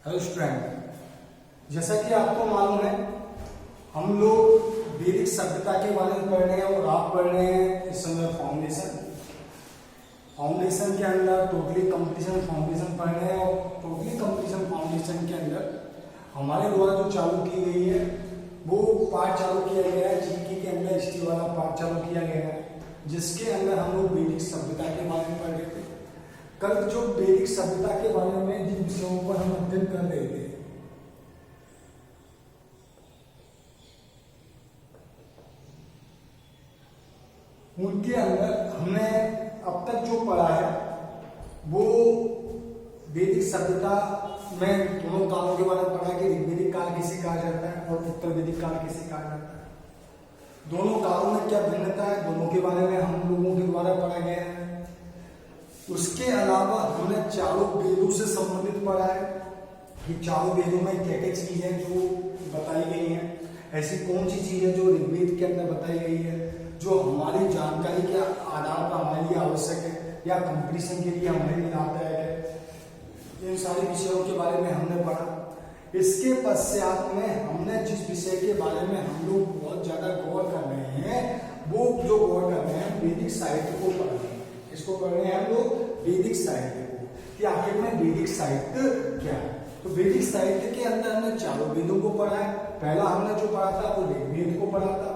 Hello student, जैसा कि आपको मालूम है हम लोग वैदिक सभ्यता के बारे में पढ़ रहे हैं और आप पढ़ रहे हैं इस समय फाउंडेशन के अंदर टोटली कंपटीशन फाउंडेशन पढ़ रहे हैं। और टोटली कंपटीशन फाउंडेशन के अंदर हमारे द्वारा जो चालू की गई है वो पार्ट चालू किया गया है, जीके के अंदर हिस्ट्री वाला पार्ट चालू किया गया है, जिसके अंदर हम लोग वैदिक सभ्यता के बारे में पढ़ रहे थे। कल जो वैदिक सभ्यता के बारे में जिन विषयों पर हम अध्ययन कर रहे थे उनके अंदर हमने अब तक जो पढ़ा है वो वैदिक सभ्यता में दोनों कालों के बारे में पढ़ा कि ऋग्वैदिक काल किसे कहा जाता है और उत्तर वैदिक काल किसे कहा जाता है। दोनों कालों में क्या भिन्नता है, दोनों के बारे में हम लोगों के द्वारा पढ़ा गया है। उसके अलावा हमने चारों वेदों से संबंधित पढ़ा है कि चारों वेदों में क्या क्या चीजें जो बताई गई हैं, ऐसी कौन सी चीजें जो ऋग्वेद के अंदर बताई गई है जो हमारी जानकारी के आधार पर हमारे लिए आवश्यक है या कंपटीशन के लिए हमारे लिए लाभदायक है। इन सारे विषयों के बारे में हमने पढ़ा। इसके पश्चात में हमने जिस विषय के बारे में हम लोग बहुत ज्यादा गौर कर रहे हैं वो जो गौर कर रहे हैं वैदिक साहित्य को पढ़ रहे हैं। इसको पढ़ रहे हैं हम लोग वैदिक साहित्य को कि आखिर में वैदिक साहित्य क्या है। तो वैदिक साहित्य के अंदर हमने चारों वेदों को पढ़ा है। पहला हमने जो पढ़ा था वो ऋग्वेद को पढ़ा था,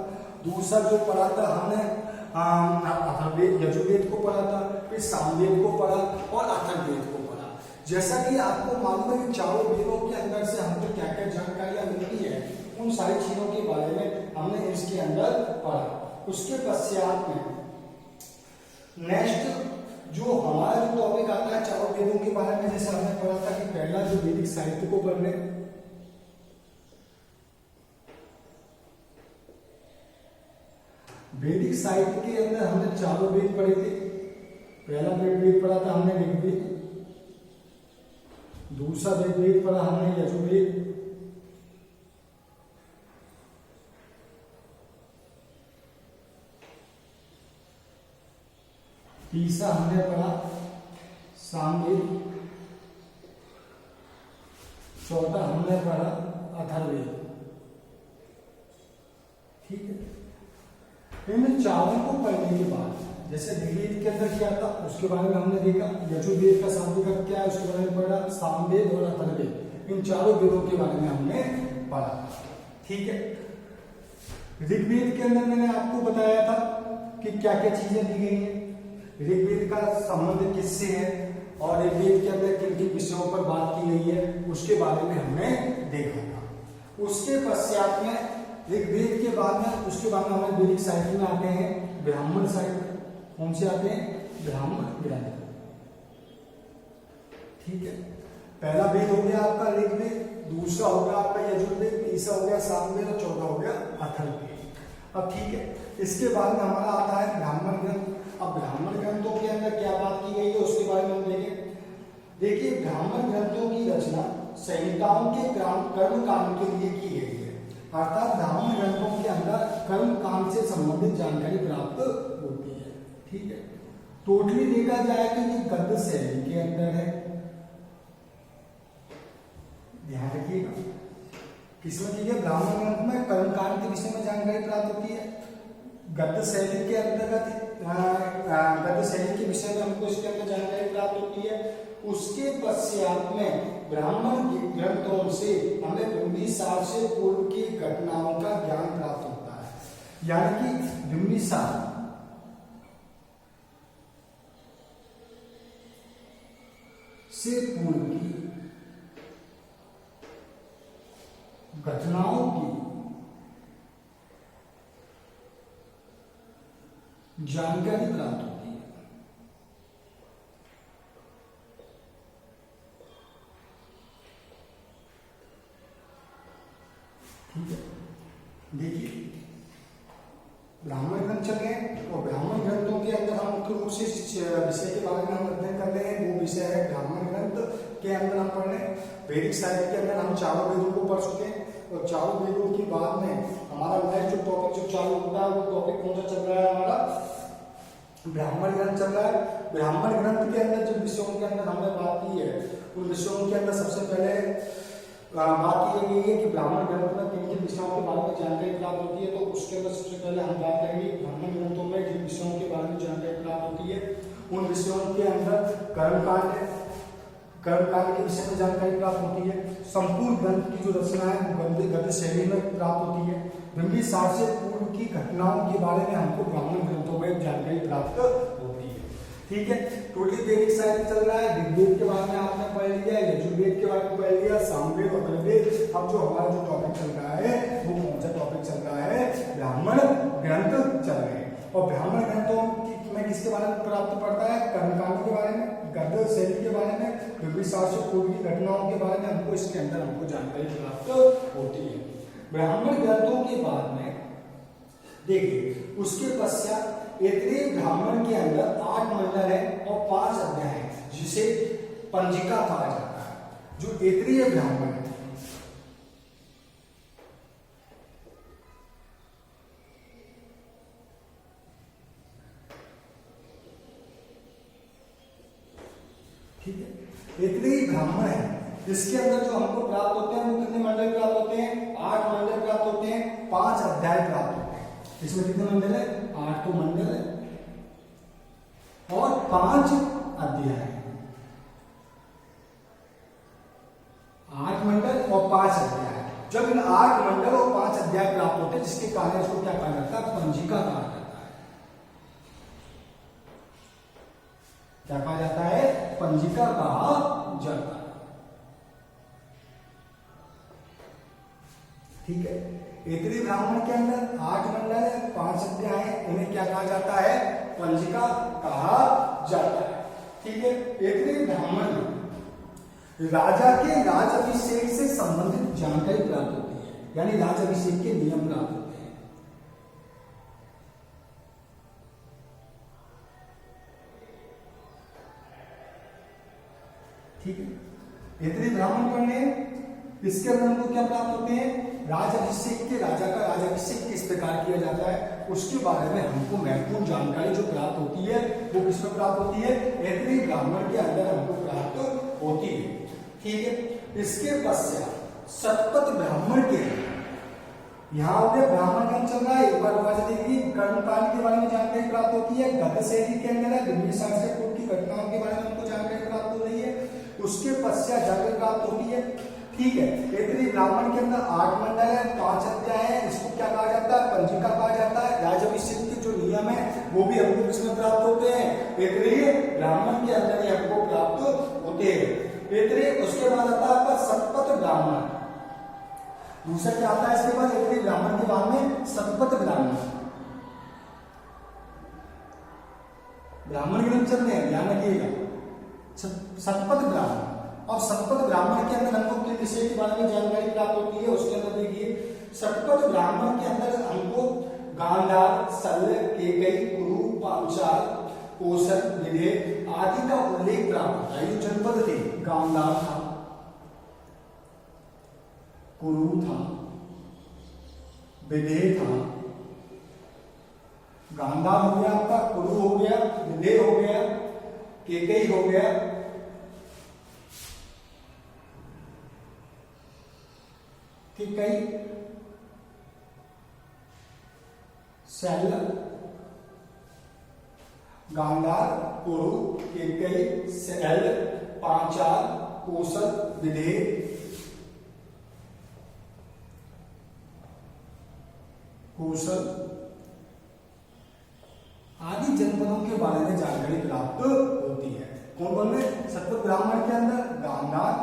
दूसरा जो पढ़ा था हमने अथर्ववेद यजुर्वेद को पढ़ा था, फिर सामवेद को पढ़ा और अथर्ववेद को पढ़ा। जैसा कि आपको मालूम है कि चारों वेदों के अंदर से हमको क्या क्या जानकारियां मिलती है उन सारी चीजों के बारे में हमने इसके अंदर पढ़ा। उसके पश्चात में नेक्स्ट जो हमारा जो टॉपिक आता है चारों वेदों के बारे में, जैसे हमने पढ़ा था कि पहला जो वैदिक साहित्य को पढ़ रहे, वैदिक साहित्य के अंदर हमने चारों वेद पढ़े थे। पहला वेद पढ़ा था हमने ऋग्वेद, दूसरा वेद पढ़ा हमने यजुर्वेद, तीसरा हमने पढ़ा सामवेद, चौथा हमने पढ़ा अथर्ववेद। ठीक है, इन चारों को पढ़ने के बाद जैसे ऋग्वेद के अंदर क्या था उसके बारे में हमने देखा, यजुर्वेद का शाब्दिक अर्थ क्या है उसके बारे में पढ़ा, सामवेद और अथर्ववेद इन चारों वेदों के बारे में हमने पढ़ा। ठीक है, ऋग्वेद के अंदर मैंने आपको बताया था कि क्या क्या चीजें दी गई हैं, ऋग्वेद का संबंध किससे है और ऋग्वेद के अंदर किन किन विषयों पर बात की गई है उसके बारे में हमने देखा था। उसके पश्चात में ऋग्वेद के बाद में उसके बाद में हमारे वैदिक साहित्य में आते हैं ब्राह्मण साहित्य। कौन से आते हैं? ब्राह्मण ग्रंथ। ठीक है, पहला वेद हो गया आपका ऋग्वेद, दूसरा हो गया आपका यजुर्वेद, तीसरा हो गया सामवेद और चौथा हो गया अथर्ववेद। अब ठीक है, इसके बाद में हमारा आता है ब्राह्मण ग्रंथ। अब ब्राह्मण ग्रंथों के अंदर क्या बात की गई है उसके बारे में हम देखें। देखिए, ब्राह्मण ग्रंथों की रचना संहिताओं के कर्म कांड के लिए की गई है, अर्थात ब्राह्मण ग्रंथों के अंदर कर्म कांड से संबंधित जानकारी प्राप्त होती है। ठीक है, टोटली देखा जाए तो ये गद्य शैली के अंदर है। ध्यान रखिएगा, किसमें की है? ब्राह्मण ग्रंथ में कर्म कांड के विषय में जानकारी प्राप्त होती है। गद्य शैली के अंतर्गत गद्य शैली के विषय में हमको इसके अंदर जानकारी प्राप्त होती है। उसके पश्चात में ब्राह्मण ग्रंथों से हमें बिंबिसार से पूर्व की घटनाओं का ज्ञान प्राप्त होता है, यानी कि बिंबिसार से पूर्व की घटनाओं की जानकारी प्राप्त होती है। ठीक है, देखिए ब्राह्मण ग्रंथ चल गए और ब्राह्मण ग्रंथों के अंदर हम मुख्य रूप से विषय के बारे में हम अध्ययन कर रहे हैं। वो विषय है ब्राह्मण ग्रंथ के अंदर हम पढ़ रहे हैं। वैदिक साहित्य के अंदर हम चारों वेदों को पढ़ चुके हैं और चारों वेदों के बाद में हमारा नेक्स्ट जो टॉपिक जो चालू होता है वो टॉपिक कौन सा चल रहा है? हमारा ब्राह्मण ग्रंथ चल रहा है। ब्राह्मण ग्रंथ के अंदर जिन विषयों के अंदर हमने बात की है उन विषयों के अंदर सबसे पहले बात ये है कि ब्राह्मण ग्रंथ में किन किन विषयों के बारे में जानकारी प्राप्त होती है। तो उसके अंदर सबसे पहले हम बात करेंगे ब्राह्मण ग्रंथों में जिन विषयों के बारे में जानकारी प्राप्त होती है उन विषयों के अंदर कर्मकांड के विषय में जानकारी प्राप्त होती है। संपूर्ण ग्रंथ की जो रचना है वो गद्य शैली में प्राप्त होती है। बिंबिसार से पूर्व की घटनाओं के बारे में हमको ब्राह्मण ग्रंथों में जानकारी प्राप्त होती है। ठीक है, टोटली वैदिक साहित्य चल रहा है। ऋग्वेद के बारे में आपने पढ़ लिया, यजुर्वेद के बारे में पढ़ लिया, सामवेद, अथर्ववेद। अब जो हमारा जो टॉपिक चल रहा है वो कौन सा टॉपिक चल रहा है? ब्राह्मण ग्रंथ चल रहे हैं। और ब्राह्मण ग्रंथों में किसके बारे में प्राप्त पड़ता है? कर्मकांड के बारे में, गद्य शैली के बारे में, बिंबिसार से पूर्व की घटनाओं के बारे में हमको इसके अंदर हमको जानकारी प्राप्त होती है। ब्राह्मण ग्रंथों के बाद में देखिए उसके पश्चात ऐतरेय ब्राह्मण के अंदर 8 मंडल है और 5 अध्याय है जिसे पंजिका कहा जाता है। जो ऐतरेय ब्राह्मण है ठीक है, ऐतरेय ब्राह्मण है इसके अंदर जो हमको प्राप्त होते हैं वो कितने मंडल प्राप्त होते हैं? 8 मंडल प्राप्त होते हैं, 5 अध्याय प्राप्त होते हैं। इसमें कितने मंडल है? 8 तो मंडल है और 5 अध्याय है। 8 मंडल और 5 अध्याय। जब इन 8 मंडल और 5 अध्याय प्राप्त होते हैं जिसके कारण इसको क्या कहा जाता है? पंजिका कहा जाता है। क्या कहा जाता है? पंजिका कहा जाता है। ठीक है, ऐतरेय ब्राह्मण के अंदर 8 मंडल है, 5 अध्याय है, उन्हें क्या कहा जाता है? पंजिका कहा जाता है। ठीक है, ऐतरेय ब्राह्मण राजा के राज अभिषेक से संबंधित जानकारी प्राप्त होती है, यानी राज अभिषेक के नियम प्राप्त होते हैं। ठीक है, ऐतरेय ब्राह्मण पढ़ने इसके अंदर हमको क्या प्राप्त होते हैं? राज अभिषेक के राजा का राज अभिषेक किस प्रकार किया जाता है उसके बारे में हमको महत्वपूर्ण जानकारी जो प्राप्त होती है वो किसमें प्राप्त होती है? ऐतरेय ब्राह्मण के अंदर हमको प्राप्त होती है। ठीक है, इसके पश्चात शतपथ ब्राह्मण के यहाँ पे ब्राह्मण ग्रंथ चल रहा है। एक बार दोबारा देखिए, कर्मकांड के बारे में जानकारी प्राप्त होती है, गद्य शैली के अंदर है, बिंबिसार से पूर्व की घटनाओं के बारे में हमको जानकारी प्राप्त हो रही है। उसके पश्चात जानकारी प्राप्त होती है। ठीक है, ऐतरेय ब्राह्मण के अंदर 8 मंडल है, 5 अध्याय है, इसको क्या कहा जाता है? पंजिका कहा जाता है। राज अभिषेक के जो नियम है वो भी हमको किसमें प्राप्त होते हैं? ऐतरेय ब्राह्मण के अंदर ही हमको प्राप्त होते हैं। ऐतरेय उसके बाद आता है आपका शतपथ ब्राह्मण। दूसरा क्या आता है इसके बाद? ऐतरेय ब्राह्मण के बाद में शतपथ ब्राह्मण। ब्राह्मण ग्रंथ चल रहे हैं, ध्यान रखिएगा। शतपथ ब्राह्मण और शतपथ ब्राह्मण के अंदर हमको किन विषय के बारे में जानकारी प्राप्त होती है उसके अंदर देखिए, शतपथ ब्राह्मण के अंदर हमको गांधार, शल्य, केकई, कुरु, पांचाल, कौशल, विदेह आदि का उल्लेख प्राप्त होता है। जो जनपद थे, गांधार था, कुरु था, विदेह था। गांधार हो गया आपका, कुरु हो गया, विदेह हो गया, केकई हो गया, केकई, शैल्य, गांधार, कुरु, केकई, शैल्य, पांचाल, कौशल, विदेह, कौशल आदि जनपदों के बारे में जानकारी प्राप्त होती है। कौन कौन में? शतपथ ब्राह्मण के अंदर गांधार,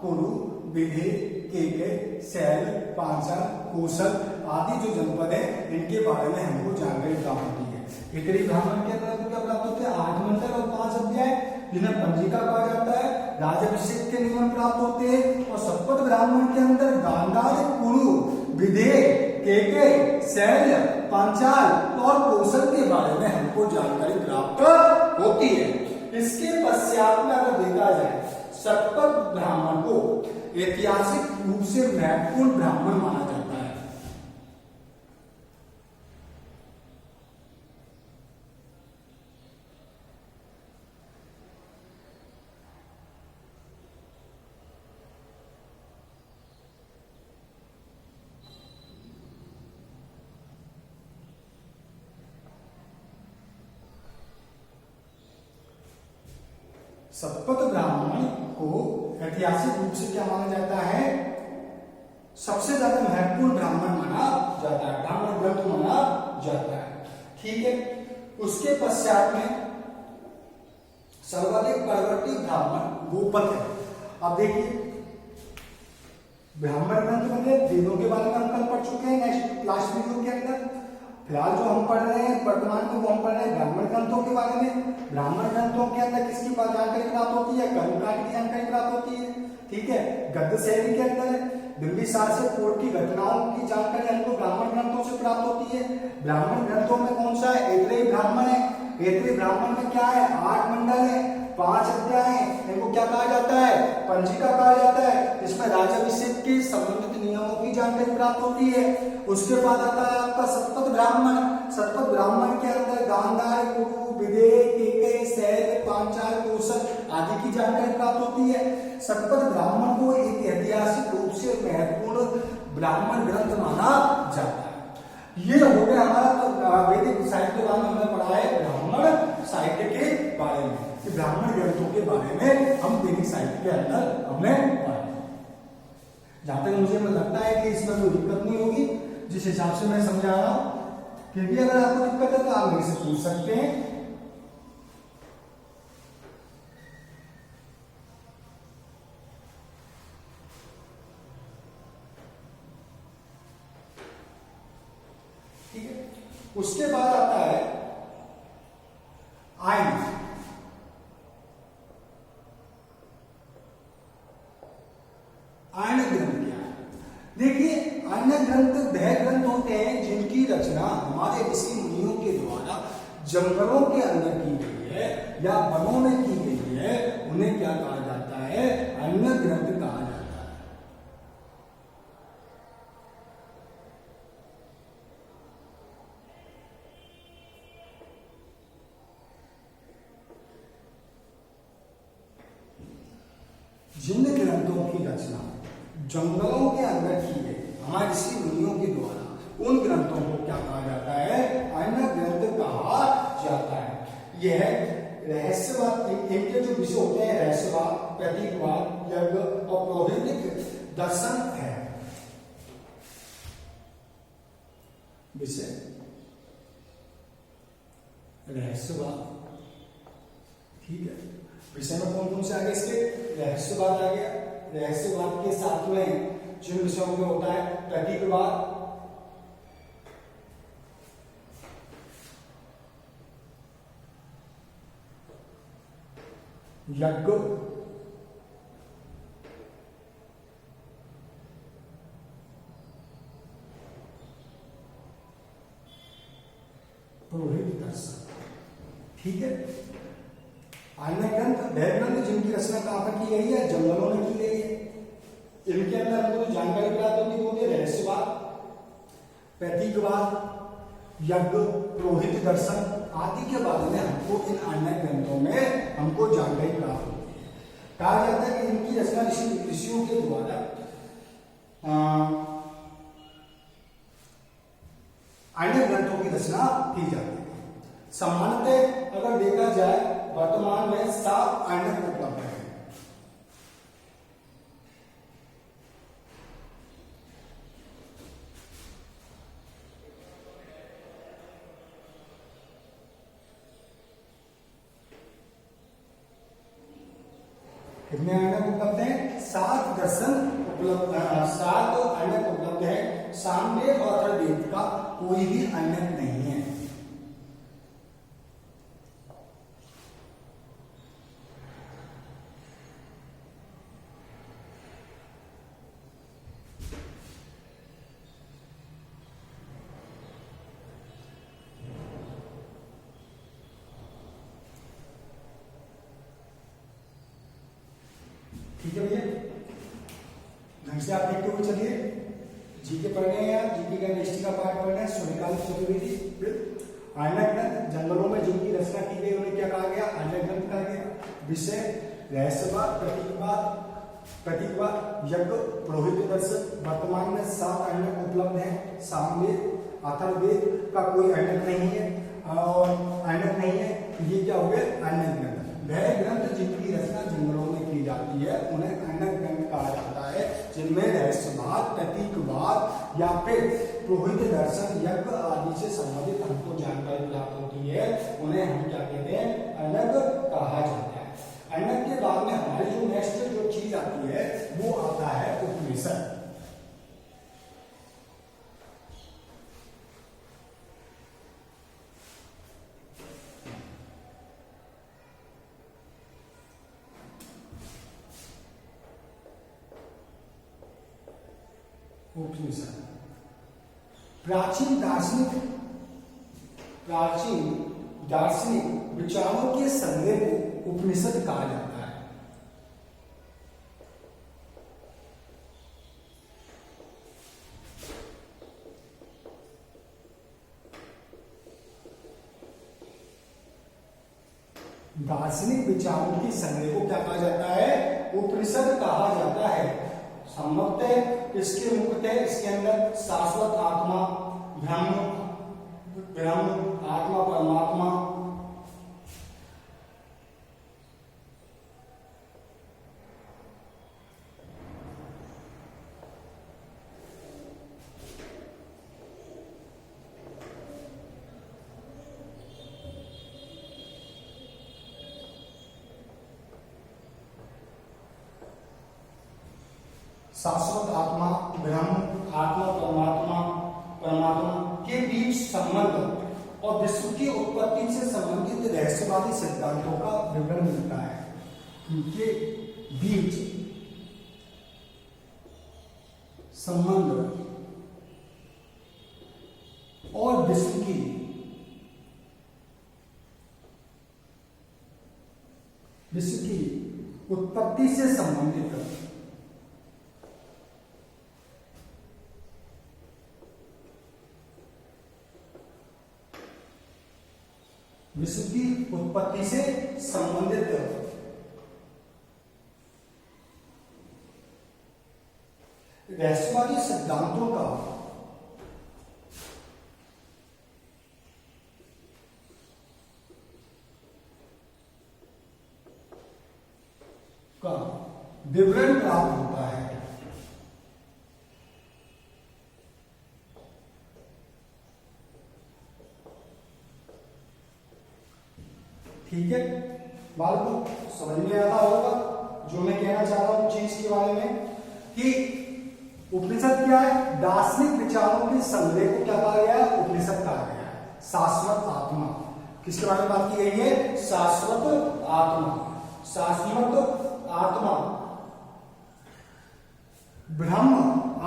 कुरु, विदेह, केकय, शैल, पांचाल, कौशल आदि जो जनपद है इनके बारे में हमको जानकारी प्राप्त होती है। ऐतरेय ब्राह्मण के अंदर क्या प्राप्त होते हैं? 8 मंडल और 5 अध्याय जिन्हें पंजिका कहा जाता है। राजाभिषेक के नियम प्राप्त होते हैं। और शतपथ ब्राह्मण के अंदर गांधार, कुरु, विदेह, केकय, शैल, पांचाल और कौशल के बारे में हमको जानकारी प्राप्त होती है। इसके पश्चात में अगर देखा जाए शतपथ ब्राह्मण को ऐतिहासिक रूप से महत्वपूर्ण ब्राह्मण माना जाता है। शतपथ ब्राह्मण को ऐतिहासिक रूप से क्या माना जाता है, सबसे ज्यादा महत्वपूर्ण ब्राह्मण माना जाता है, ब्राह्मण ग्रंथ माना जाता है। ठीक है, उसके पश्चात में सर्वाधिक परिवर्तित ब्राह्मण गोपथ है। अब देखिए ब्राह्मण ग्रंथ बने, वेदों के बारे में हम कल पढ़ चुके हैं नेक्स्ट लास्ट वीडियो के अंदर। फिलहाल जो हम पढ़ रहे हैं वर्तमान में वो हम पढ़ रहे हैं ब्राह्मण ग्रंथों के बारे में। ब्राह्मण ग्रंथों के अंदर किसकी जानकारी प्राप्त होती है, कर्मकांड की जानकारी प्राप्त होती है। ठीक है, गद्य शैली के अंदर बिंबिसार से पूर्व की घटनाओं की जानकारी हमको ब्राह्मण ग्रंथों से प्राप्त होती है। ब्राह्मण ग्रंथों में कौन सा है, ऐतरेय ब्राह्मण है। ऐतरेय ब्राह्मण में क्या है, 8 मंडल है, 5 अध्याय है, इनको क्या कहा जाता है, पंजिका कहा जाता है। इसमें राज्याभिषेक के संबंधित नियमों की जानकारी प्राप्त होती है। उसके बाद आता है आपका शतपथ ब्राह्मण। शतपथ ब्राह्मण के अंदर गांधार, कुरु, विदेह, केकय, शैल, पांचाल, कौशल आदि की जानकारी प्राप्त होती है। शतपथ ब्राह्मण को एक ऐतिहासिक रूप से महत्वपूर्ण ब्राह्मण ग्रंथ माना जाता है। ये हो गया हमारा वैदिक साहित्य के बारे में हमने पढ़ा है, ब्राह्मण साहित्य के बारे में, कि ब्राह्मण ग्रंथों के बारे में हम वैदिक साहित्य के अंदर हमने पढ़ा। जहां तक मुझे लगता है कि इसमें कोई दिक्कत नहीं होगी, जिस हिसाब से मैं समझा रहा हूं। फिर भी अगर आपको दिक्कत है तो आप मेरे से पूछ सकते हैं। ठीक है, उसके बाद आता है आयन। आयन ग्रंथ क्या है, देखिए आयन ग्रंथ वह ग्रंथ होते हैं जिनकी रचना हमारे ऋषि मुनियों के द्वारा जंगलों के अंदर की गई है या वनों में की गई है, उन्हें क्या कहा जाता है, आयन ग्रंथ कहा जाता है। जिन ग्रंथों की रचना जंगलों के अंदर की गई हमारे ऋषि मुनियों के द्वारा, उन ग्रंथों को क्या कहा जाता है, आयन ग्रंथ कहा जाता है। यह रहस्यवाद, इनके जो विषय होते हैं रहस्यवाद, प्रतीकवाद, यज्ञ और पौराणिक दर्शन है विषय। रहस्यवाद, ठीक है, विषय में कौन कौन से आ गए इसके, रहस्यवाद आ गया। रहस्यवाद के साथ में जिन विषयों में होता है प्रतीकवाद, यज्ञ, पुरोहित दर्शन। ठीक है, आयन ग्रंथ वह ग्रंथ जिनकी रचना कहां पर की गई है, जंगलों में की गई है। इनके अंदर हमको जो जानकारी प्राप्त होती है वो है रहस्यवाद, प्रतीकवाद, यज्ञ, पुरोहित दर्शन आदि के बारे में हमको इन आयन ग्रंथों में हमको जानकारी प्राप्त होती है। कहा जाता है कि इनकी रचना ऋषियों के द्वारा आयन ग्रंथों की रचना की जाती है। सामान्यतः अगर देखा जाए वर्तमान में 7 आयन उपलब्ध है। कितने आयनक उपलब्ध हैं, 7 दर्शन उपलब्ध, 7 आयनक उपलब्ध है। सामवेद और अथर्ववेद का कोई भी आयनक नहीं है। ठीक है भैया, ढंग से आप देखते हुए चलिए। जीके पढ़ रहे हैं, जीके का हिस्ट्री का पार्ट पढ़ रहे हैं। सूर्यकाल चतुर्वेदी, फिर आयन ग्रंथ, जंगलों में जिनकी रचना की गई उन्हें क्या कहा गया, आयन ग्रंथ कहा गया। विषय रहस्यवाद, प्रतीकवाद, यज्ञ, पुरोहित दर्शन। वर्तमान में 7 आयनक उपलब्ध हैं। सामवेद, अथर्ववेद का कोई आयनक नहीं है और आयनक नहीं है, ये क्या हो गए आयन ग्रंथ। वह ग्रंथ जिनकी रचना जंगलों में की जाती है उन्हें ऐनक ग्रंथ कहा जाता है, जिनमें रहस्यवाद, प्रतीकवाद या फिर पुरोहित दर्शन, यज्ञ आदि से संबंधित हमको जानकारी प्राप्त होती है, उन्हें हम क्या कहते हैं, ऐनक कहा जाता है। ऐनक के बाद में हमारी जो नेक्स्ट जो चीज आती है वो आता है उपनिषद। उपनिषद प्राचीन दार्शनिक विचारों के संग्रह को उपनिषद कहा जाता है। दार्शनिक विचारों के संग्रह को क्या कहा जाता है, उपनिषद कहा जाता है। संभवतः इसके मुख्यतः इसके अंदर शाश्वत आत्मा, ब्रह्म आत्मा, परमात्मा, शाश्वत आत्मा, ब्रह्म आत्मा, परमात्मा के बीच संबंध और विश्व की उत्पत्ति से संबंधित रहस्यवादी सिद्धांतों का विवरण मिलता है। इनके बीच संबंध और विश्व की उत्पत्ति से संबंधित विश्व की उत्पत्ति से संबंधित रहस्यवादी सिद्धांतों का विवरण प्राप्त होता है। ठीक है, बालकों समझ में आता होगा जो मैं कहना चाह रहा हूं चीज के बारे में कि उपनिषद क्या है, दार्शनिक विचारों के संग्रह को क्या कहा गया है, उपनिषद कहा गया है। शाश्वत आत्मा, किसके बारे में बात की गई है, शाश्वत आत्मा, शाश्वत आत्मा, ब्रह्म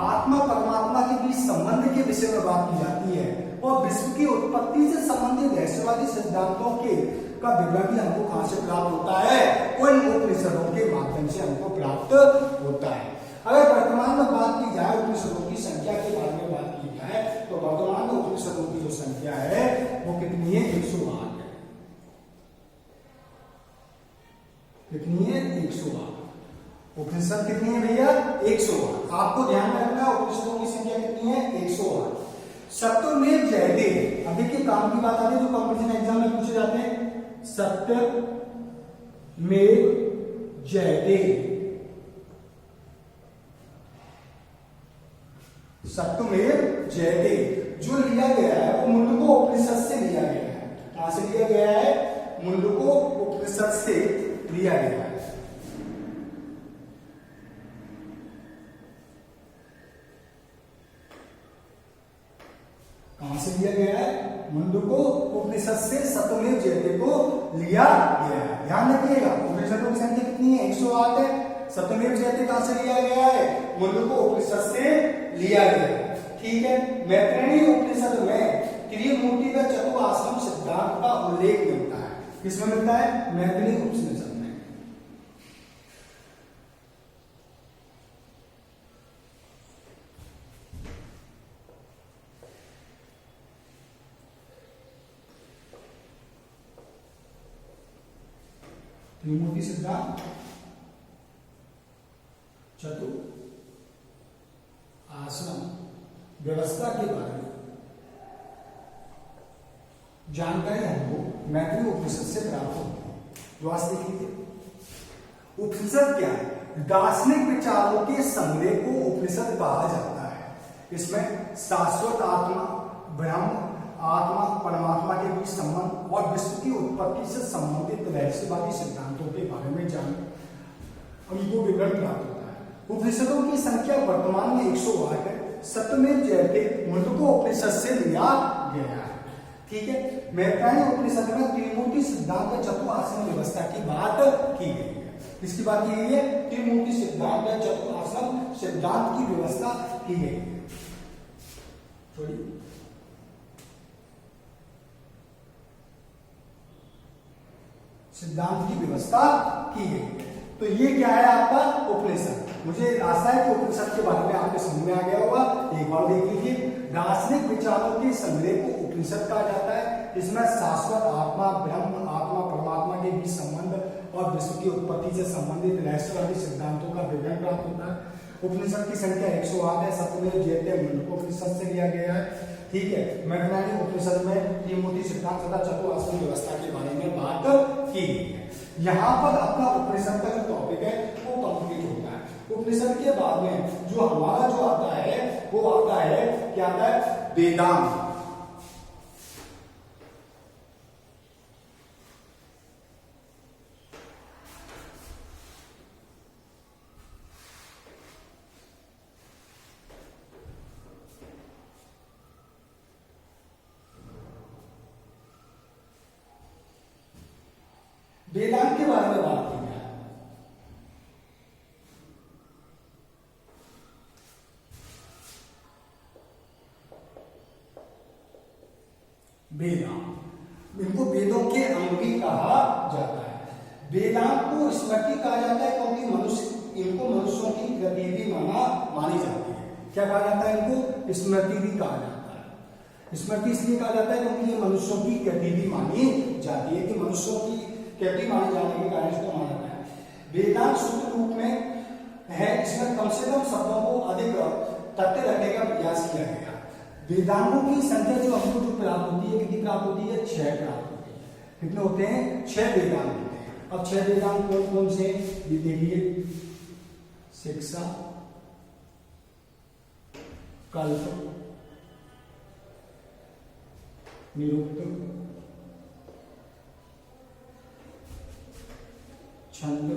आत्मा परमात्मा के बीच संबंध के विषय में बात की जाती है और विश्व की उत्पत्ति से संबंधित रहस्यवादी सिद्धांतों के का विवरण भी हमको कहां से प्राप्त होता है, उन उपनिषदों के माध्यम से हमको प्राप्त होता है। अगर वर्तमान में बात की जाए उपनिषदों की संख्या के बारे में बात की जाए तो वर्तमान में उपनिषदों की जो संख्या है वो कितनी है, 108 है। कितनी है, 108। उपनिषद कितनी है भैया, 108। आपको ध्यान में रखना उपनिषदों की संख्या कितनी है, 108। सत्यमेव जयते, अभी के काम की बात आती है जो कॉम्पिटिशन एग्जाम में पूछे जाते हैं, सत्यमेव जयते, सत्यमेव जयते जो लिया गया है वो मुंडको उपनिषद से लिया गया है। कहां से लिया गया है, मुंडको उपनिषद से लिया गया है। कहां से लिया गया है, मुंडको उपनिषद से सत्यमेव जयते को लिया गया है। ध्यान रखिएगा उपनिषदों की संख्या कितनी है, 108 है। सत्यमेव जयते कहां से लिया गया है, मुंडको उपनिषद से लिया गया है। ठीक है, मैत्रेयी उपनिषद में त्रिमूर्ति व चतुराश्रम सिद्धांत का उल्लेख मिलता है। किसमें मिलता है, मैत्रेयी उपनिषद में। त्रिमूर्ति सिद्धांत, चतुर आश्रम व्यवस्था के बारे में जानकारी हमको मैत्रेयी उपनिषद से प्राप्त होती है। जो आज देख लीजिए, उपनिषद क्या है? दार्शनिक विचारों के संग्रह को उपनिषद कहा जाता है। इसमें शाश्वत आत्मा, ब्रह्म, आत्मा, परमात्मा के बीच संबंध और विश्व की उत्पत्ति से संबंधित रहस्यवादी सिद्धांतों के बारे में हमको विवरण प्राप्त होता है। उपनिषदों की संख्या वर्तमान में 108 है। सत्यमेव जयते मुंडको उपनिषद से लिया गया है। ठीक है, मैत्रेयी उपनिषद में त्रिमूर्ति सिद्धांत चतुराश्रम व्यवस्था की बात की गई है। किसकी बात की गई है? त्रिमूर्ति सिद्धांत चतुराश्रम सिद्धांत की व्यवस्था की गई है। सिद्धांत की व्यवस्था की गई। तो ये क्या है आपका उपनिषद। मुझे आशा है कि उपनिषद के बारे में आपके समझ में आ गया होगा। एक बार देख लीजिए, दार्शनिक विचारों के संग्रह को उपनिषद कहा जाता है। इसमें शाश्वत आत्मा, ब्रह्म, आत्मा, परमात्मा के बीच संबंध और विश्व की उत्पत्ति से संबंधित रहस्यवादी सिद्धांतों का विवरण प्राप्त होता है। उपनिषद की संख्या 108 है। सत्यमेव जयते मुंडको उपनिषद से लिया गया है। ठीक है, मैत्रेयी उपनिषद में त्रिमूर्ति सिद्धांत तथा चतुराश्रम व्यवस्था के बारे में बात की गई है। यहाँ पर अपना उपनिषद का जो टॉपिक है वो कंप्लीट होता है। उपनिषद के बाद में जो हमारा जो आता है वो आता है, क्या आता है? वेदांत। वेदांत के बारे में बात की जाए। वेदांत, इनको वेदों के अंग भी कहा जाता है। वेदांत को स्मृति कहा जाता है क्योंकि इनको मनुष्यों की गतिविधि मानी जाती है। क्या कहा जाता है? इनको स्मृति भी कहा जाता है। स्मृति इसलिए कहा जाता है क्योंकि ये मनुष्यों की गतिविधि मानी जाती है, कि मनुष्यों की गति माने जाने के कारण इसको माना जाता है। वेदांत शुद्ध रूप में है। इसमें कम से कम शब्दों को अधिक तथ्य रखने का प्रयास किया गया। वेदांतों की संख्या जो हमको जो प्राप्त होती है, कितनी प्राप्त होती है? 6 प्राप्त होती है। कितने होते हैं? 6 वेदांत होते हैं। अब 6 वेदांत कौन कौन से देखिए? शिक्षा, कल्प, निरुक्त, छंद,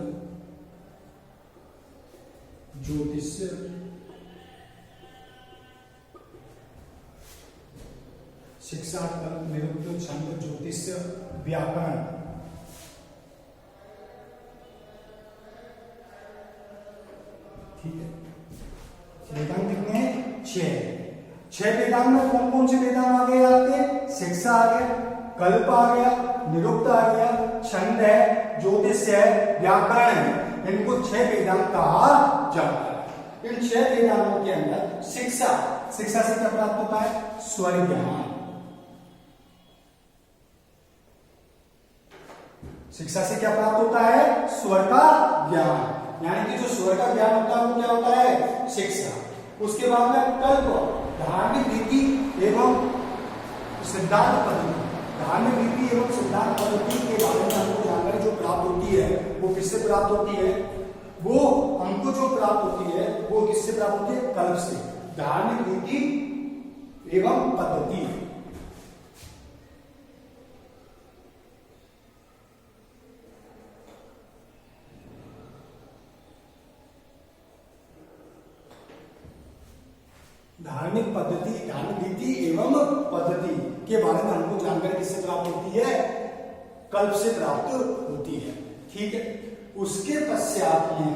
ज्योतिष्य, शिक्षा, कल्प, निरुक्त, छंद, ज्योतिष्य, व्याकरण। ठीक है, वेदांत कितने हैं? 6 वेदांत में कौन कौन से वेदांत आ गए आपके? शिक्षा आ गया, कल्प आ गया, निरुक्त आ गया, छंद है, ज्योतिष है, व्याकरण है। इनको 6 वेदांत कहा जाता है। इन 6 वेदांतों के अंदर शिक्षा से क्या प्राप्त होता है? स्वर ज्ञान। शिक्षा से क्या प्राप्त होता है? स्वर का ज्ञान। यानी कि जो स्वर का ज्ञान होता है वो क्या होता है? शिक्षा। उसके बाद में कल्प, धार्मिक रीति एवं सिद्धांत पद्धति। धार्मिक रीति एवं सिद्धांत पद्धति के बारे में हमको जानकारी जो प्राप्त होती है वो किससे प्राप्त होती है? वो हमको जो प्राप्त होती है वो किससे प्राप्त होती है? कल्प से। धार्मिक रीति एवं पद्धति। धार्मिक पद्धति, धार्मिक रीति एवं पद्धति के बारे में हमको जानकारी किससे प्राप्त होती है? कल्प से प्राप्त होती है। ठीक है, उसके पश्चात में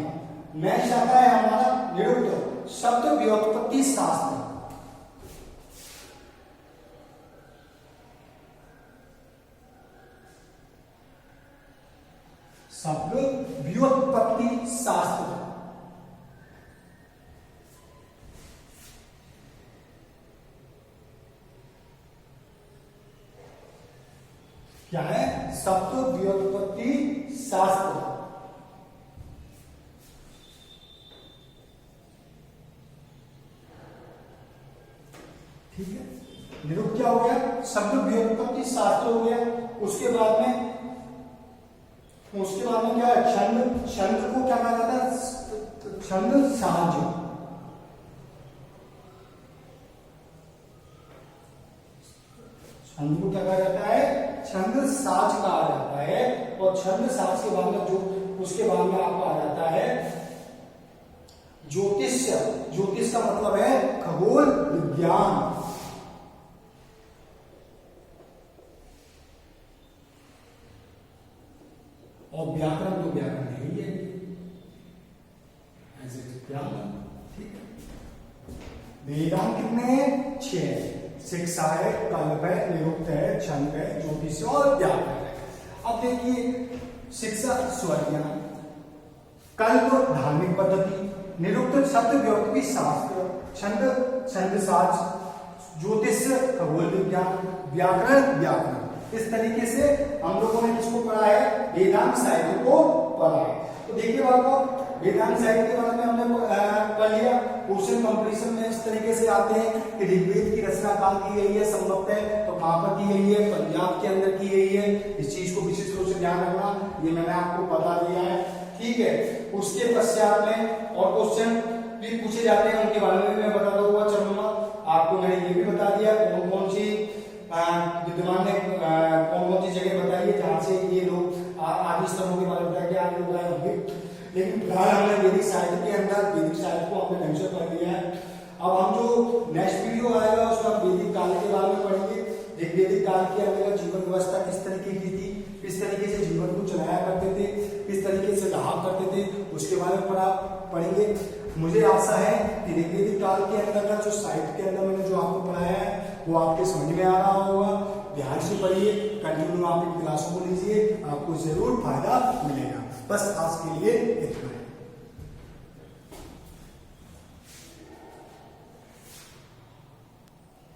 नेक्स्ट आता है हमारा निरुक्त, शब्द व्युत्पत्ति शास्त्र। शब्द व्युत्पत्ति शास्त्र। क्या है? शब्द व्युत्पत्ति शास्त्र। ठीक है, निरुक्त क्या हो गया? शब्द व्युत्पत्ति शास्त्र हो गया। उसके बाद में उसके बाद में क्या है, छंद। छंद को क्या कहा जाता है, छंद साज। छंद को क्या कहा जाता है, छंद साज कहा जाता है। और छंद साज के बाद में जो उसके बाद में आपका आ जाता है ज्योतिष्य। ज्योतिष का मतलब है खगोल विज्ञान। और व्याकरण तो व्याकरण है ही है, ठीक है। वेदांत कितने हैं, 6। शिक्षा है, कल्प है, निरुक्त है, छंद है, ज्योतिष और व्याकरण है। अब देखिए शिक्षा स्वर ज्ञान, कल्प धार्मिक पद्धति, निरुक्त शब्द व्युत्पत्ति शास्त्र, छंद छंद साज, ज्योतिष खगोल विज्ञान, व्याकरण व्याकरण। इस तरीके से हम लोगों ने किसको पढ़ा है, वेदांत साहित्य को पढ़ा है। तो देखिए बाबू, वेदांत साहित्य के बारे में हमने पढ़ लिया। क्वेश्चन कंपटीशन में इस तरीके से आते हैं कि ऋग्वेद की रचना कहाँ की गई है, संभवतः तो कहाँ पर की गई है, पंजाब के अंदर की गई है। इस चीज को विशेष रूप से ध्यान रखना, ये मैंने आपको बता दिया है, ठीक है। उसके पश्चात में और क्वेश्चन भी पूछे जाते हैं, उनके बारे में मैं बता दूंगा। चलूंगा आपको मैंने ये भी बता दिया कौन कौन सी विद्वान ने कौन कौन सी जगह बताई है जहाँ से ये लोग आदि स्तंभों के बारे में बताया, आगे बताए होंगे। लेकिन फिलहाल हमने वैदिक साहित्य के अंदर वैदिक साहित्य को हमने ढंग से पढ़ लिया है। अब हम जो नेक्स्ट वीडियो आएगा उसमें हम वैदिक काल के बारे में पढ़ेंगे। वैदिक काल के अंदर जीवन व्यवस्था किस तरीके की थी, किस तरीके से जीवन को चलाया करते थे, किस तरीके से रहा करते थे, उसके बारे में पढ़ेंगे। मुझे आशा है कि ऋग्वेदिक काल के अंदर का जो साहित्य के अंदर मैंने जो आपको पढ़ाया है वो आपके समझ में आ रहा होगा। ध्यान से पढ़िए, कंटिन्यू आप इन क्लासों को लीजिए, आपको जरूर फायदा मिलेगा। बस आज के लिए इतना है।